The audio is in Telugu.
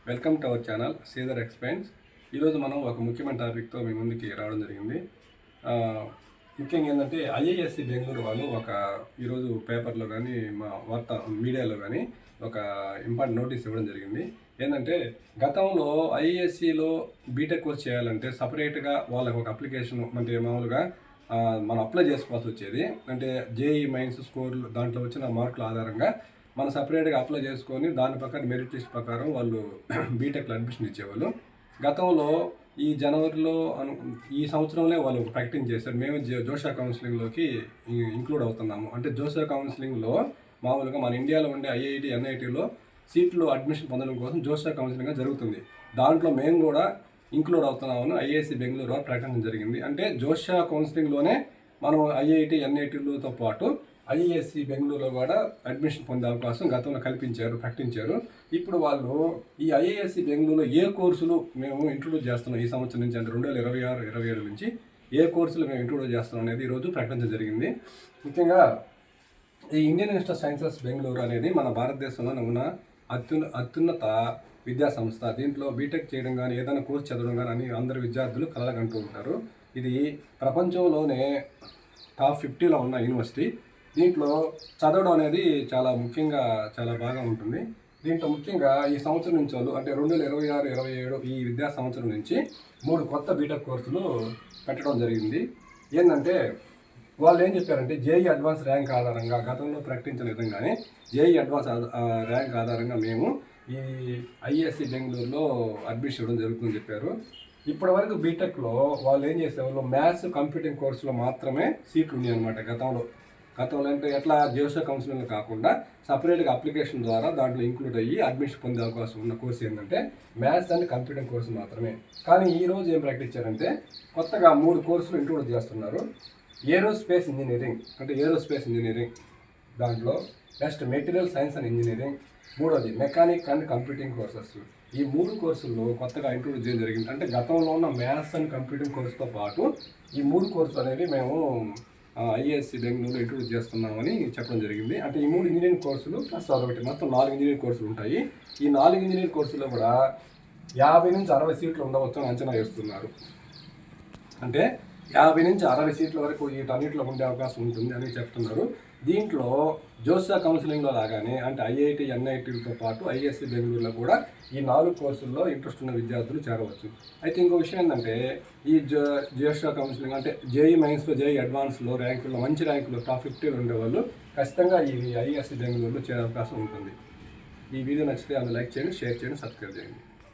Welcome to our channel Sridhar explains. ఈరోజు మనం ఒక ముఖ్యమైన టాపిక్తో మీ ముందుకి రావడం జరిగింది. ముఖ్యంగా ఏంటంటే ఐఐఎస్సి బెంగళూరు వాళ్ళు ఈరోజు పేపర్లో కానీ మా మీడియాలో కానీ ఒక ఇంపార్టెంట్ నోటీస్ ఇవ్వడం జరిగింది. ఏంటంటే గతంలో ఐఐఎస్సిలో బీటెక్ కోర్స్ చేయాలంటే సపరేట్గా వాళ్ళకి ఒక అప్లికేషన్ అంటే మామూలుగా మనం అప్లై చేసుకోవాల్సి వచ్చేది. అంటే జేఈ మెయిన్స్ స్కోర్లు దాంట్లో వచ్చిన మార్కుల ఆధారంగా మనం సపరేట్గా అప్లై చేసుకొని దాని ప్రకారం మెరిట్ లిస్ట్ ప్రకారం వాళ్ళు బీటెక్లో అడ్మిషన్ ఇచ్చేవాళ్ళు. గతంలో ఈ జనవరిలో ఈ సంవత్సరంలో వాళ్ళు ప్రకటన చేశారు, మేము జోషా కౌన్సిలింగ్లోకి ఇంక్లూడ్ అవుతున్నాము. అంటే జోషా కౌన్సిలింగ్లో మామూలుగా మన ఇండియాలో ఉండే ఐఐటి ఎన్ఐటీలో సీట్లు అడ్మిషన్ పొందడం కోసం జోషా కౌన్సిలింగ్ జరుగుతుంది. దాంట్లో మేము కూడా ఇంక్లూడ్ అవుతున్నామని ఐఐఎస్సి బెంగళూరు ప్రకటన జరిగింది. అంటే జోషా కౌన్సిలింగ్లోనే మనం ఐఐటి ఎన్ఐటీలతో పాటు ఐఐఎస్సి బెంగళూరులో కూడా అడ్మిషన్ పొందే అవకాశం గతంలో ప్రకటించారు. ఇప్పుడు వాళ్ళు ఈ ఐఐఎస్సి బెంగళూరులో ఏ కోర్సులు మేము ఇంట్రొడ్యూస్ చేస్తున్నాం ఈ సంవత్సరం నుంచి, అంటే 2026-27 నుంచి ఏ కోర్సులు మేము ఇంట్రొడ్యూస్ చేస్తున్నాం అనేది ఈరోజు ప్రకటించడం జరిగింది. ముఖ్యంగా ఈ Indian institute of sciences Bengaluru అనేది మన భారతదేశంలో ఉన్న అత్యున్నత విద్యా సంస్థ. దీంట్లో బీటెక్ చేయడం కానీ ఏదైనా కోర్సు చదవడం కానీ అని అందరు విద్యార్థులు కలగంటూ ఉంటారు. ఇది ప్రపంచంలోనే టాప్ 50లో ఉన్న యూనివర్సిటీ. దీంట్లో చదవడం అనేది చాలా బాగా ఉంటుంది. దీంట్లో ముఖ్యంగా ఈ సంవత్సరం నుంచి వాళ్ళు అంటే 2026-27 ఈ విద్యా సంవత్సరం నుంచి 3 కొత్త బీటెక్ కోర్సులు పెట్టడం జరిగింది. ఏంటంటే వాళ్ళు ఏం చెప్పారంటే జేఈ అడ్వాన్స్ ర్యాంక్ ఆధారంగా గతంలో ప్రకటించిన విధంగానే జేఈ అడ్వాన్స్ ర్యాంక్ ఆధారంగా మేము ఈ ఐఐఎస్సి బెంగళూరులో అడ్మిషన్ ఇవ్వడం జరుగుతుందని చెప్పారు. ఇప్పటి వరకు బీటెక్లో వాళ్ళు ఏం చేసేవాళ్ళు మ్యాథ్స్ కంప్యూటింగ్ కోర్సులో మాత్రమే సీట్లు ఉన్నాయి అనమాట. గతంలో అంటే ఎట్లా జోషా కౌన్సిలింగ్ కాకుండా సపరేట్గా అప్లికేషన్ ద్వారా దాంట్లో ఇంక్లూడ్ అయ్యి అడ్మిషన్ పొందే అవకాశం ఉన్న కోర్సు ఏంటంటే మ్యాథ్స్ అండ్ కంప్యూటింగ్ కోర్సు మాత్రమే. కానీ ఈరోజు ఏం ప్రకటించారంటే కొత్తగా 3 కోర్సులు ఇంక్లూడ్ చేస్తున్నారు. ఏరోస్పేస్ ఇంజనీరింగ్ దాంట్లో next material science and engineering, మూడోది మెకానిక్ అండ్ కంప్యూటింగ్ కోర్సెస్. ఈ 3 కోర్సుల్లో కొత్తగా ఇంక్లూడ్ చేయడం జరిగింది. అంటే గతంలో ఉన్న మ్యాథ్స్ అండ్ కంప్యూటింగ్ కోర్సుతో పాటు ఈ 3 కోర్సులు అనేవి మేము ఐఐఎస్సి బెంగళూరులో ఇంట్రొడ్యూస్ చేస్తున్నామని చెప్పడం జరిగింది. అంటే ఈ 3 ఇంజనీరింగ్ కోర్సులు ప్లస్ అదొకటి మొత్తం 4 ఇంజనీరింగ్ కోర్సులు ఉంటాయి. ఈ 4 ఇంజనీరింగ్ కోర్సుల్లో కూడా 50 నుంచి 60 సీట్లు ఉండవచ్చు అని అంచనా వేస్తున్నారు. అంటే 50 నుంచి 60 సీట్ల వరకు వీటన్నిటిలో ఉండే అవకాశం ఉంటుంది అని చెప్తున్నారు. దీంట్లో జోషా కౌన్సిలింగ్లో లాగానే అంటే ఐఐటి ఎన్ఐటీలతో పాటు ఐఐఎస్సి బెంగళూరులో కూడా ఈ 4 కోర్సుల్లో ఇంట్రెస్ట్ ఉన్న విద్యార్థులు చేరవచ్చు. అయితే ఇంకో విషయం ఏంటంటే ఈ జోషా కౌన్సిలింగ్ అంటే జేఈ మెయిన్స్లో జేఈ అడ్వాన్స్లో మంచి ర్యాంకులు టాప్ 50లో ఉండేవాళ్ళు ఖచ్చితంగా ఈ ఐఐఎస్సి బెంగళూరులో చేరే అవకాశం ఉంటుంది. ఈ వీడియో నచ్చితే అందులో లైక్ చేయండి, షేర్ చేయండి, సబ్స్క్రైబ్ చేయండి.